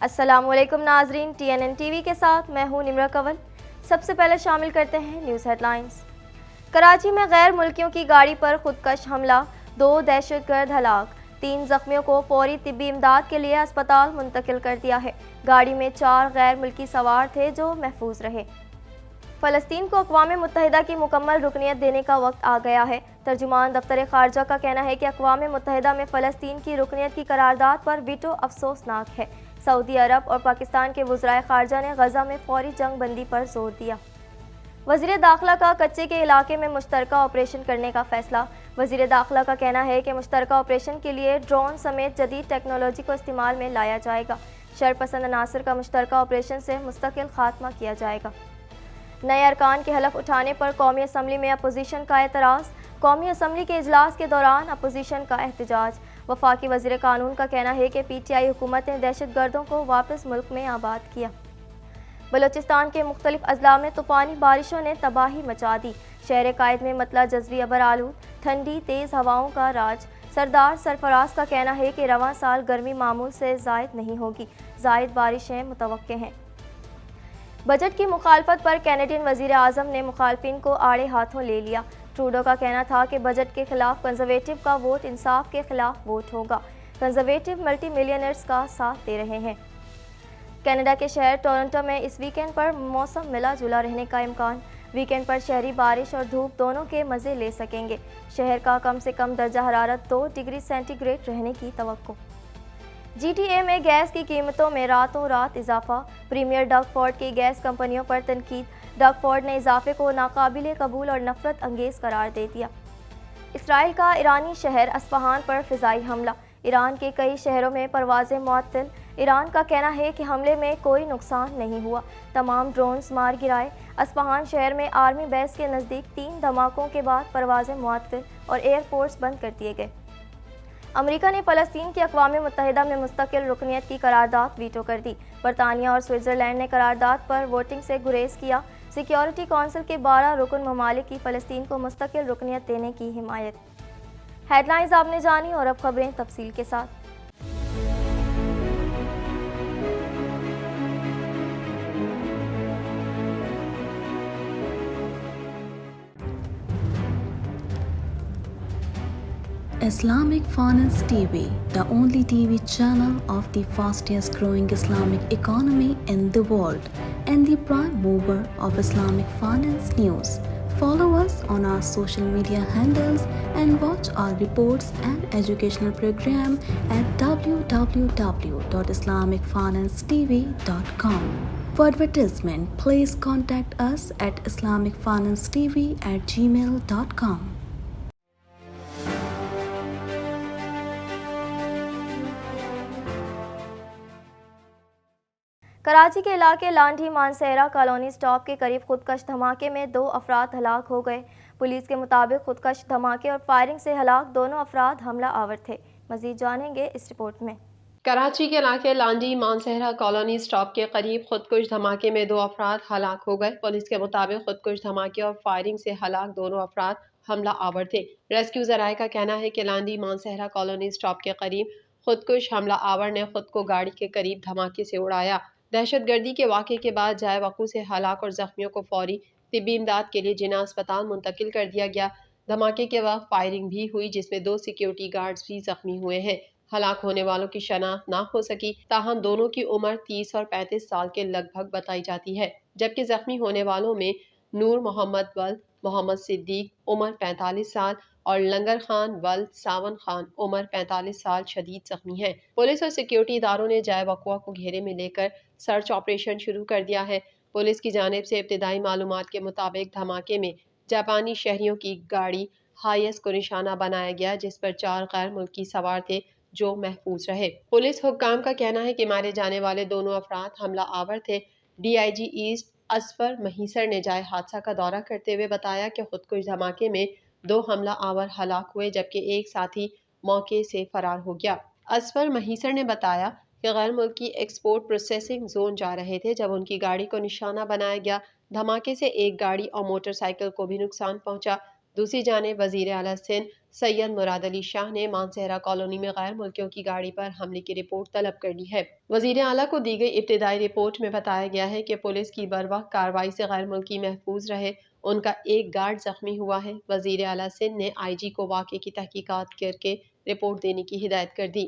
السلام علیکم ناظرین، TNN TV کے ساتھ میں ہوں نمرہ کنول۔ سب سے پہلے شامل کرتے ہیں نیوز ہیڈ لائنز۔ کراچی میں غیر ملکیوں کی گاڑی پر خودکش حملہ، 2 دہشت گرد ہلاک، 3 زخمیوں کو فوری طبی امداد کے لیے اسپتال منتقل کر دیا ہے۔ گاڑی میں 4 غیر ملکی سوار تھے جو محفوظ رہے۔ فلسطین کو اقوام متحدہ کی مکمل رکنیت دینے کا وقت آ گیا ہے۔ ترجمان دفتر خارجہ کا کہنا ہے کہ اقوام متحدہ میں فلسطین کی رکنیت کی قرارداد پر ویٹو افسوسناک ہے۔ سعودی عرب اور پاکستان کے وزرائے خارجہ نے غزہ میں فوری جنگ بندی پر زور دیا۔ وزیر داخلہ کا کچے کے علاقے میں مشترکہ آپریشن کرنے کا فیصلہ۔ وزیر داخلہ کا کہنا ہے کہ مشترکہ آپریشن کے لیے ڈرون سمیت جدید ٹیکنالوجی کو استعمال میں لایا جائے گا۔ شرپسند عناصر کا مشترکہ آپریشن سے مستقل خاتمہ کیا جائے گا۔ نئے ارکان کے حلف اٹھانے پر قومی اسمبلی میں اپوزیشن کا اعتراض۔ قومی اسمبلی کے اجلاس کے دوران اپوزیشن کا احتجاج۔ وفاقی وزیر قانون کا کہنا ہے کہ PTI حکومت نے دہشت گردوں کو واپس ملک میں آباد کیا۔ بلوچستان کے مختلف اضلاع میں طوفانی بارشوں نے تباہی مچا دی۔ شہر قائد میں مطلع جزوی ابر آلود، ٹھنڈی تیز ہواؤں کا راج۔ سردار سرفراز کا کہنا ہے کہ رواں سال گرمی معمول سے زائد نہیں ہوگی، زائد بارشیں متوقع ہیں۔ بجٹ کی مخالفت پر کینیڈین وزیر اعظم نے مخالفین کو آڑے ہاتھوں لے لیا۔ ٹروڈو کا کہنا تھا کہ بجٹ کے خلاف کنزرویٹو کا ووٹ انصاف کے خلاف ووٹ ہوگا۔ کنزرویٹو ملٹی ملینئرز کا ساتھ دے رہے ہیں۔ کینیڈا کے شہر ٹورنٹو میں اس ویکینڈ پر موسم ملا جلا رہنے کا امکان۔ ویکینڈ پر شہری بارش اور دھوپ دونوں کے مزے لے سکیں گے۔ شہر کا کم سے کم درجہ حرارت 2 ڈگری سینٹی گریڈ رہنے کی توقع۔ GTA میں گیس کی قیمتوں میں راتوں رات اضافہ۔ پریمیئر ڈگ فورڈ کی گیس کمپنیوں پر تنقید۔ ڈگ فورڈ نے اضافے کو ناقابل قبول اور نفرت انگیز قرار دے دیا۔ اسرائیل کا ایرانی شہر اصفہان پر فضائی حملہ۔ ایران کے کئی شہروں میں پروازیں معطل۔ ایران کا کہنا ہے کہ حملے میں کوئی نقصان نہیں ہوا، تمام ڈرونز مار گرائے۔ اصفہان شہر میں آرمی بیس کے نزدیک 3 دھماکوں کے بعد پروازیں معطل اور ایئر پورٹس بند کر دیے گئے۔ امریکہ نے فلسطین کی اقوام متحدہ میں مستقل رکنیت کی قرارداد ویٹو کر دی۔ برطانیہ اور سوئٹزرلینڈ نے قرارداد پر ووٹنگ سے گریز کیا۔ سیکیورٹی کونسل کے 12 رکن ممالک کی فلسطین کو مستقل رکنیت دینے کی حمایت۔ ہیڈ لائنز آپ نے جانی اور اب خبریں تفصیل کے ساتھ۔ Islamic Finance TV, the only TV channel of the fastest growing Islamic economy in the world and the prime mover of Islamic finance news. Follow us on our social media handles and watch our reports and educational program at www.islamicfinancetv.com. For advertisement, please contact us at islamicfinancetv@gmail.com. Karachi کے علاقے Landhi Mansehra colony stop کے قریب خودکش دھماکے میں 2 افراد ہلاک ہو گئے۔ پولیس کے مطابق خودکش دھماکے اور فائرنگ سے ہلاک دونوں افراد حملہ آور تھے۔ مزید جانیں گے اس رپورٹ میں۔ کراچی کے علاقے لانڈھی مانسہرہ کالونی سٹاپ کے قریب خودکش دھماکے میں 2 افراد ہلاک ہو گئے۔ پولیس کے مطابق خودکش دھماکے اور فائرنگ سے ہلاک دونوں افراد حملہ آور تھے۔ ریسکیو ذرائع کا کہنا ہے کہ لانڈھی مانسہرہ کالونی سٹاپ کے قریب خودکش حملہ آور نے خود کو گاڑی کے قریب دھماکے سے اڑایا۔ دہشت گردی کے واقعے کے بعد جائے وقوع سے ہلاک اور زخمیوں کو فوری طبی امداد کے لیے جناح اسپتال منتقل کر دیا گیا۔ دھماکے کے وقت فائرنگ بھی ہوئی جس میں 2 سیکیورٹی گارڈز بھی زخمی ہوئے ہیں۔ ہلاک ہونے والوں کی شناخت نہ ہو سکی، تاہم دونوں کی عمر 30 اور 35 سال کے لگ بھگ بتائی جاتی ہے، جبکہ زخمی ہونے والوں میں نور محمد ولد محمد صدیق عمر 45 سال اور لنگر خان ولد ساون خان عمر 45 سال شدید زخمی ہیں۔ پولیس اور سیکیورٹی اداروں نے جائے وقوع کو گھیرے میں لے کر سرچ آپریشن شروع کر دیا ہے۔ پولیس کی جانب سے ابتدائی معلومات کے مطابق دھماکے میں جاپانی شہریوں کی گاڑی ہائیس کو نشانہ بنایا گیا جس پر 4 غیر ملکی سوار تھے جو محفوظ رہے۔ پولیس حکام کا کہنا ہے کہ مارے جانے والے دونوں افراد حملہ آور تھے۔ DIG ایسٹ اصفر مہیسر نے جائے حادثہ کا دورہ کرتے ہوئے بتایا کہ خودکش دھماکے میں 2 حملہ آور ہلاک ہوئے جبکہ ایک ساتھی موقع سے فرار ہو گیا۔ اصفر مہیسر نے بتایا کہ غیر ملکی ایکسپورٹ پروسیسنگ زون جا رہے تھے جب ان کی گاڑی کو نشانہ بنایا گیا۔ دھماکے سے ایک گاڑی اور موٹر سائیکل کو بھی نقصان پہنچا۔ دوسری جانب وزیر اعلیٰ سندھ سید مراد علی شاہ نے مانسہرہ کالونی میں غیر ملکیوں کی گاڑی پر حملے کی رپورٹ طلب کر لی ہے۔ وزیر اعلیٰ کو دی گئی ابتدائی رپورٹ میں بتایا گیا ہے کہ پولیس کی بروقت کارروائی سے غیر ملکی محفوظ رہے، ان کا ایک گارڈ زخمی ہوا ہے۔ وزیر اعلیٰ سندھ نے IG کو واقعے کی تحقیقات کر کے رپورٹ دینے کی ہدایت کر دی۔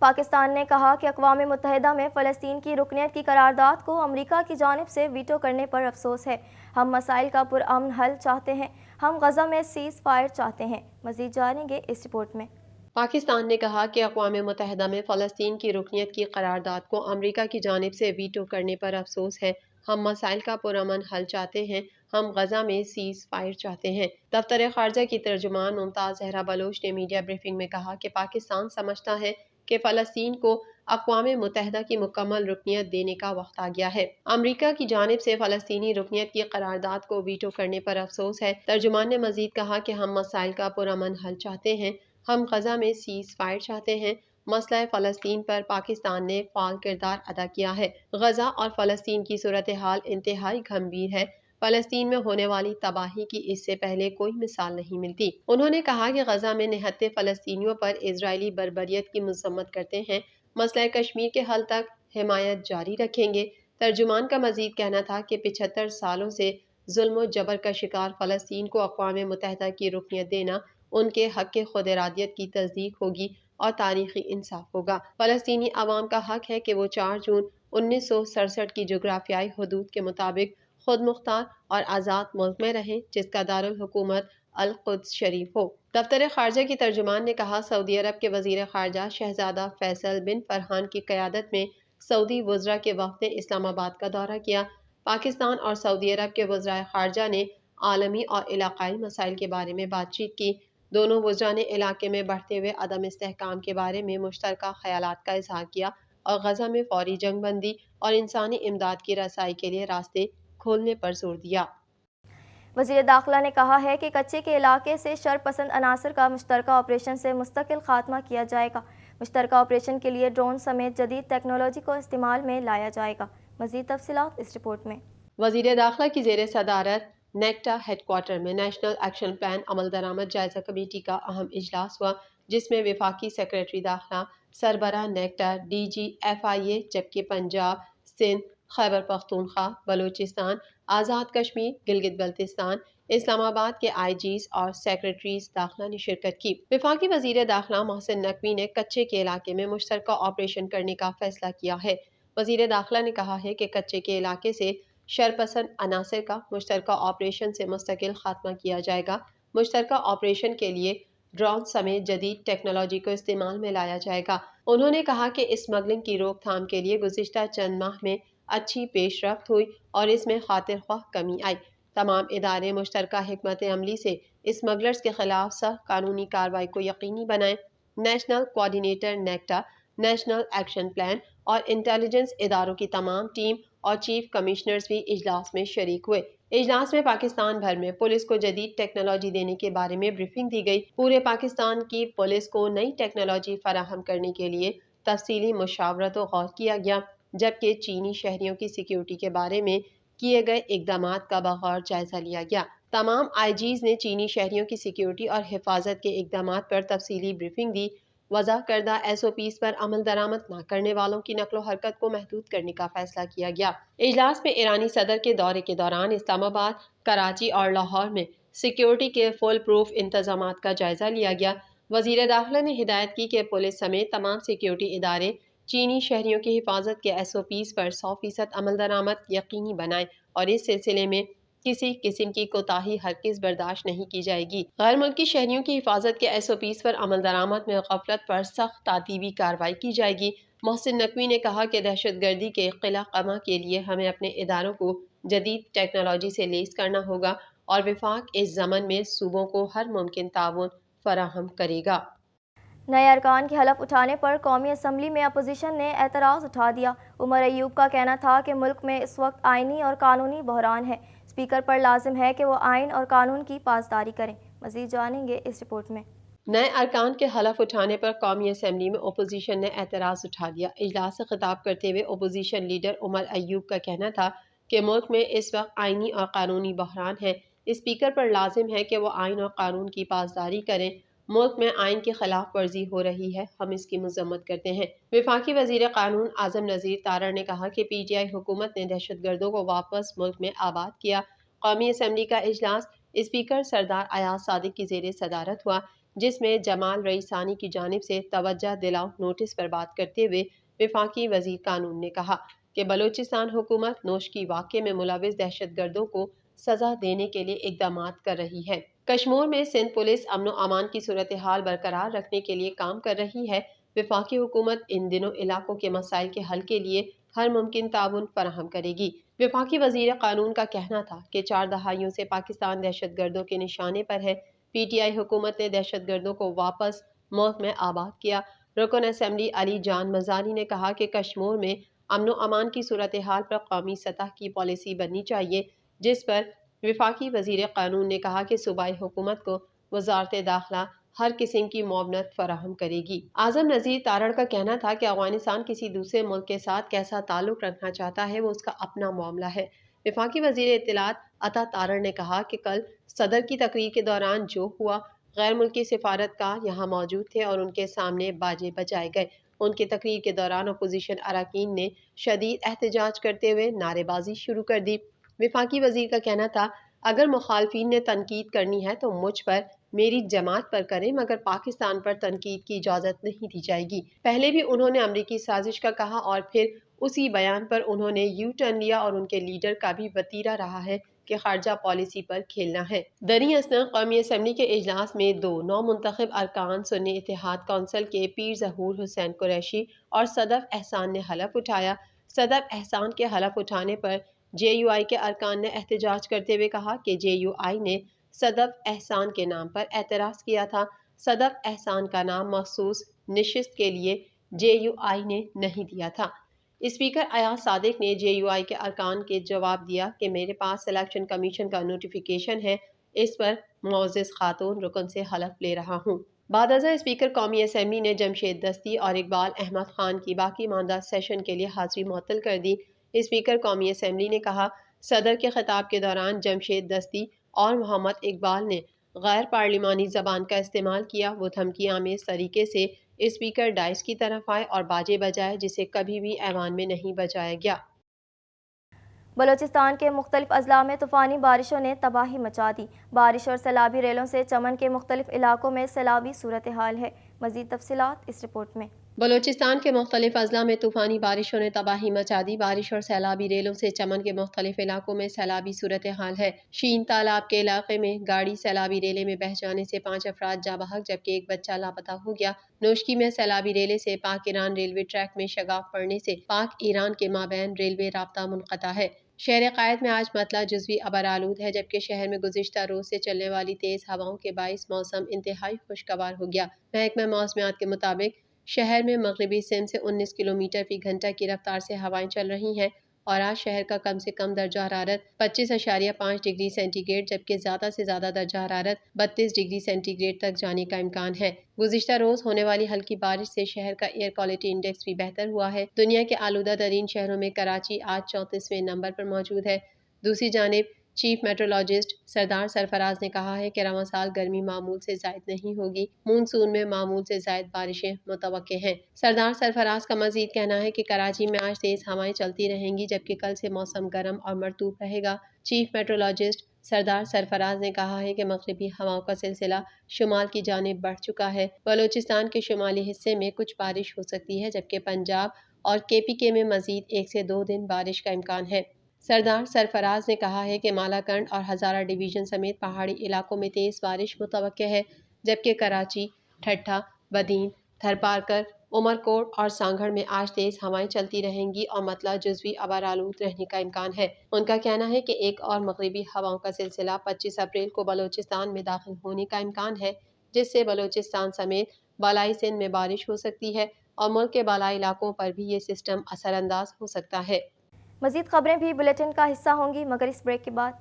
پاکستان نے کہا کہ اقوام متحدہ میں فلسطین کی رکنیت کی قرارداد کو امریکہ کی جانب سے ویٹو کرنے پر افسوس ہے۔ ہم مسائل کا پرامن حل چاہتے ہیں، ہم غزہ میں سیز فائر چاہتے ہیں۔ مزید جانیں گے اس رپورٹ میں۔ پاکستان نے کہا کہ اقوام متحدہ میں فلسطین کی رکنیت کی قرارداد کو امریکہ کی جانب سے ویٹو کرنے پر افسوس ہے۔ ہم مسائل کا پرامن حل چاہتے ہیں، ہم غزہ میں سیز فائر چاہتے ہیں۔ دفتر خارجہ کی ترجمان ممتاز زہرا بلوچ نے میڈیا بریفنگ میں کہا کہ پاکستان سمجھتا ہے کہ فلسطین کو اقوام متحدہ کی مکمل رکنیت دینے کا وقت آ گیا ہے۔ امریکہ کی جانب سے فلسطینی رکنیت کی قرارداد کو ویٹو کرنے پر افسوس ہے۔ ترجمان نے مزید کہا کہ ہم مسائل کا پرامن حل چاہتے ہیں، ہم غزہ میں سیز فائر چاہتے ہیں۔ مسئلہ فلسطین پر پاکستان نے فعال کردار ادا کیا ہے۔ غزہ اور فلسطین کی صورتحال انتہائی گھمبیر ہے۔ فلسطین میں ہونے والی تباہی کی اس سے پہلے کوئی مثال نہیں ملتی۔ انہوں نے کہا کہ غزہ میں نہتے فلسطینیوں پر اسرائیلی بربریت کی مذمت کرتے ہیں، مسئلہ کشمیر کے حل تک حمایت جاری رکھیں گے۔ ترجمان کا مزید کہنا تھا کہ 75 سالوں سے ظلم و جبر کا شکار فلسطین کو اقوام متحدہ کی رکنیت دینا ان کے حق خود ارادیت کی تصدیق ہوگی اور تاریخی انصاف ہوگا۔ فلسطینی عوام کا حق ہے کہ وہ 4 جون 1967 کی جغرافیائی حدود کے مطابق خود مختار اور آزاد ملک میں رہیں، جس کا دارالحکومت القدس شریف ہو۔ دفتر خارجہ کی ترجمان نے کہا سعودی عرب کے وزیر خارجہ شہزادہ فیصل بن فرحان کی قیادت میں سعودی وزراء کے وفد نے اسلام آباد کا دورہ کیا۔ پاکستان اور سعودی عرب کے وزرائے خارجہ نے عالمی اور علاقائی مسائل کے بارے میں بات چیت کی۔ دونوں وزراء نے علاقے میں بڑھتے ہوئے عدم استحکام کے بارے میں مشترکہ خیالات کا اظہار کیا اور غزہ میں فوری جنگ بندی اور انسانی امداد کی رسائی کے لیے راستے کھولنے پر زور دیا۔ وزیر داخلہ نے کہا ہے کہ کچے کے علاقے سے شر پسند عناصر کا مشترکہ آپریشن سے مستقل خاتمہ کیا جائے گا۔ مشترکہ آپریشن کے لیے ڈرون سمیت جدید ٹیکنالوجی کو استعمال میں لایا جائے گا۔ مزید تفصیلات اس رپورٹ میں۔ وزیر داخلہ کی زیر صدارت نیکٹا ہیڈ کوارٹر میں نیشنل ایکشن پلان عمل درآمد جائزہ کمیٹی کا اہم اجلاس ہوا، جس میں وفاقی سیکریٹری داخلہ، سربراہ نیکٹا، DG FIA، جبکہ پنجاب، سندھ، خیبر پختونخوا، بلوچستان، آزاد کشمیر، گلگت بلتستان، اسلام آباد کے IGs اور سیکریٹریز داخلہ نے شرکت کی۔ وفاقی وزیر داخلہ محسن نقوی نے کچے کے علاقے میں مشترکہ آپریشن کرنے کا فیصلہ کیا ہے۔ وزیر داخلہ نے کہا ہے کہ کچے کے علاقے سے شرپسند عناصر کا مشترکہ آپریشن سے مستقل خاتمہ کیا جائے گا۔ مشترکہ آپریشن کے لیے ڈرون سمیت جدید ٹیکنالوجی کو استعمال میں لایا جائے گا۔ انہوں نے کہا کہ اسمگلنگ کی روک تھام کے لیے گزشتہ چند ماہ میں اچھی پیش رفت ہوئی اور اس میں خاطر خواہ کمی آئی۔ تمام ادارے مشترکہ حکمت عملی سے اسمگلرز کے خلاف سخت قانونی کارروائی کو یقینی بنائیں۔ National coordinator NACTA, national action plan اور انٹیلیجنس اداروں کی تمام ٹیم اور چیف کمشنرز بھی اجلاس میں شریک ہوئے۔ اجلاس میں پاکستان بھر میں پولیس کو جدید ٹیکنالوجی دینے کے بارے میں بریفنگ دی گئی۔ پورے پاکستان کی پولیس کو نئی ٹیکنالوجی فراہم کرنے کے لیے تفصیلی مشاورت و غور کیا گیا، جبکہ چینی شہریوں کی سیکیورٹی کے بارے میں کیے گئے اقدامات کا بغور جائزہ لیا گیا۔ تمام IGs نے چینی شہریوں کی سیکیورٹی اور حفاظت کے اقدامات پر تفصیلی بریفنگ دی۔ وضع کردہ SOPs پر عمل درآمد نہ کرنے والوں کی نقل و حرکت کو محدود کرنے کا فیصلہ کیا گیا۔ اجلاس میں ایرانی صدر کے دورے کے دوران اسلام آباد، کراچی اور لاہور میں سیکیورٹی کے فول پروف انتظامات کا جائزہ لیا گیا۔ وزیر داخلہ نے ہدایت کی کہ پولیس سمیت تمام سیکیورٹی ادارے چینی شہریوں کی حفاظت کے SOPs پر 100% عمل درآمد یقینی بنائیں اور اس سلسلے میں کسی قسم کی کوتاہی ہرگز برداشت نہیں کی جائے گی۔ غیر ملکی شہریوں کی حفاظت کے SOPs پر عمل درآمد میں غفلت پر سخت تعدیبی کارروائی کی جائے گی۔ محسن نقوی نے کہا کہ دہشت گردی کے قلع قمع کے لیے ہمیں اپنے اداروں کو جدید ٹیکنالوجی سے لیس کرنا ہوگا اور وفاق اس ضمن میں صوبوں کو ہر ممکن تعاون فراہم کرے گا۔ نئے ارکان کے حلف اٹھانے پر قومی اسمبلی میں اپوزیشن نے اعتراض اٹھا دیا۔ عمر ایوب کا کہنا تھا کہ ملک میں اس وقت آئینی اور قانونی بحران ہے، اسپیکر پر لازم ہے کہ وہ آئین اور قانون کی پاسداری کریں۔ مزید جانیں گے اس رپورٹ میں۔ نئے ارکان کے حلف اٹھانے پر قومی اسمبلی میں اپوزیشن نے اعتراض اٹھا دیا۔ اجلاس سے خطاب کرتے ہوئے اپوزیشن لیڈر عمر ایوب کا کہنا تھا کہ ملک میں اس وقت آئینی اور قانونی بحران ہے، اسپیکر پر لازم ہے کہ وہ آئین اور قانون کی پاسداری کریں۔ ملک میں آئین کی خلاف ورزی ہو رہی ہے، ہم اس کی مذمت کرتے ہیں۔ وفاقی وزیر قانون اعظم نذیر تارڑ نے کہا کہ پی ٹی آئی حکومت نے دہشت گردوں کو واپس ملک میں آباد کیا۔ قومی اسمبلی کا اجلاس اسپیکر سردار ایاز صادق کی زیر صدارت ہوا، جس میں جمال رئیسانی کی جانب سے توجہ دلاؤ نوٹس پر بات کرتے ہوئے وفاقی وزیر قانون نے کہا کہ بلوچستان حکومت نوشکی واقعے میں ملوث دہشت گردوں کو سزا دینے کے لیے اقدامات کر رہی ہے۔ کشمیر میں سندھ پولیس امن و امان کی صورتحال برقرار رکھنے کے لیے کام کر رہی ہے۔ وفاقی حکومت ان دنوں علاقوں کے مسائل کے حل کے لیے ہر ممکن تعاون فراہم کرے گی۔ وفاقی وزیر قانون کا کہنا تھا کہ 4 دہائیوں سے پاکستان دہشت گردوں کے نشانے پر ہے۔ پی ٹی آئی حکومت نے دہشت گردوں کو واپس ملک میں آباد کیا۔ رکن اسمبلی علی جان مزاری نے کہا کہ کشمیر میں امن و امان کی صورتحال پر قومی سطح کی پالیسی بننی چاہیے، جس پر وفاقی وزیر قانون نے کہا کہ صوبائی حکومت کو وزارت داخلہ ہر قسم کی معاونت فراہم کرے گی۔ اعظم نذیر تارڑ کا کہنا تھا کہ افغانستان کسی دوسرے ملک کے ساتھ کیسا تعلق رکھنا چاہتا ہے وہ اس کا اپنا معاملہ ہے۔ وفاقی وزیر اطلاعات عطا تارڑ نے کہا کہ کل صدر کی تقریر کے دوران جو ہوا، غیر ملکی سفارتکار یہاں موجود تھے اور ان کے سامنے باجے بجائے گئے۔ ان کی تقریر کے دوران اپوزیشن اراکین نے شدید احتجاج کرتے ہوئے نعرے بازی شروع کر دی۔ وفاقی وزیر کا کہنا تھا اگر مخالفین نے تنقید کرنی ہے تو مجھ پر، میری جماعت پر کریں، مگر پاکستان پر تنقید کی اجازت نہیں دی جائے گی۔ پہلے بھی انہوں نے امریکی سازش کا کہا اور پھر اسی بیان پر انہوں نے یو ٹرن لیا اور ان کے لیڈر کا بھی وتیرہ رہا ہے کہ خارجہ پالیسی پر کھیلنا ہے۔ دریں اثنا قومی اسمبلی کے اجلاس میں 2 نو منتخب ارکان سنی اتحاد کونسل کے پیر ظہور حسین قریشی اور صدف احسان نے حلف اٹھایا۔ صدف احسان کے حلف اٹھانے پر جے یو آئی کے ارکان نے احتجاج کرتے ہوئے کہا کہ جے یو آئی نے صدف احسان کے نام پر اعتراض کیا تھا۔ صدف احسان کا نام مخصوص نشست کے لیے جے یو آئی نے نہیں دیا تھا۔ اسپیکر ایاز صادق نے جے یو آئی کے ارکان کے جواب دیا کہ میرے پاس الیکشن کمیشن کا نوٹیفیکیشن ہے، اس پر معزز خاتون رکن سے حلف لے رہا ہوں۔ بعد ازاں اسپیکر قومی اسمبلی نے جمشید دستی اور اقبال احمد خان کی باقی ماندہ سیشن کے لیے حاضری معطل کر دی۔ اسپیکر قومی اسمبلی نے کہا صدر کے خطاب کے دوران جمشید دستی اور محمد اقبال نے غیر پارلیمانی زبان کا استعمال کیا۔ وہ دھمکی آمیز طریقے سے اسپیکر ڈائس کی طرف آئے اور باجے بجائے، جسے کبھی بھی ایوان میں نہیں بجایا گیا۔ بلوچستان کے مختلف اضلاع میں طوفانی بارشوں نے تباہی مچا دی۔ بارش اور سیلابی ریلوں سے چمن کے مختلف علاقوں میں سیلابی صورتحال ہے۔ مزید تفصیلات اس رپورٹ میں۔ بلوچستان کے مختلف اضلاع میں طوفانی بارشوں نے تباہی مچا دی۔ بارش اور سیلابی ریلوں سے چمن کے مختلف علاقوں میں سیلابی صورتحال ہے۔ شین تالاب کے علاقے میں گاڑی سیلابی ریلے میں بہہ جانے سے 5 افراد جاں بحق جبکہ ایک بچہ لاپتہ ہو گیا۔ نوشکی میں سیلابی ریلے سے پاک ایران ریلوے ٹریک میں شگاف پڑنے سے پاک ایران کے مابین ریلوے رابطہ منقطع ہے۔ شہر قائد میں آج مطلع جزوی ابرآلود ہے جبکہ شہر میں گزشتہ روز سے چلنے والی تیز ہواؤں کے باعث موسم انتہائی خوشگوار ہو گیا۔ محکمہ موسمیات کے مطابق شہر میں مغربی سمت سے 19 کلومیٹر فی گھنٹہ کی رفتار سے ہوائیں چل رہی ہیں اور آج شہر کا کم سے کم درجہ حرارت 25.5 ڈگری سینٹی گریڈ جبکہ زیادہ سے زیادہ درجہ حرارت 32 ڈگری سینٹی گریڈ تک جانے کا امکان ہے۔ گزشتہ روز ہونے والی ہلکی بارش سے شہر کا ایئر کوالٹی انڈیکس بھی بہتر ہوا ہے۔ دنیا کے آلودہ ترین شہروں میں کراچی آج 34ویں نمبر پر موجود ہے۔ دوسری جانب چیف میٹرولوجسٹ سردار سرفراز نے کہا ہے کہ رواں سال گرمی معمول سے زائد نہیں ہوگی، مونسون میں معمول سے زائد بارشیں متوقع ہیں۔ سردار سرفراز کا مزید کہنا ہے کہ کراچی میں آج تیز ہوائیں چلتی رہیں گی جبکہ کل سے موسم گرم اور مرطوب رہے گا۔ چیف میٹرولوجسٹ سردار سرفراز نے کہا ہے کہ مغربی ہواؤں کا سلسلہ شمال کی جانب بڑھ چکا ہے۔ بلوچستان کے شمالی حصے میں کچھ بارش ہو سکتی ہے جبکہ پنجاب اور کے پی کے میں مزید 1 سے 2 دن بارش کا امکان ہے۔ سردار سرفراز نے کہا ہے کہ مالاکنڈ اور ہزارہ ڈویژن سمیت پہاڑی علاقوں میں تیز بارش متوقع ہے جبکہ کراچی، ٹھٹھہ، بدین، تھرپارکر، عمرکوٹ اور سانگھڑ میں آج تیز ہوائیں چلتی رہیں گی اور مطلع جزوی ابرآلود رہنے کا امکان ہے۔ ان کا کہنا ہے کہ ایک اور مغربی ہواؤں کا سلسلہ 25 اپریل کو بلوچستان میں داخل ہونے کا امکان ہے جس سے بلوچستان سمیت بالائی سندھ میں بارش ہو سکتی ہے اور ملک کے بالائی علاقوں پر بھی یہ سسٹم اثر انداز ہو سکتا ہے۔ مزید خبریں بھی بلیٹن کا حصہ ہوں گی مگر اس بریک کے بعد۔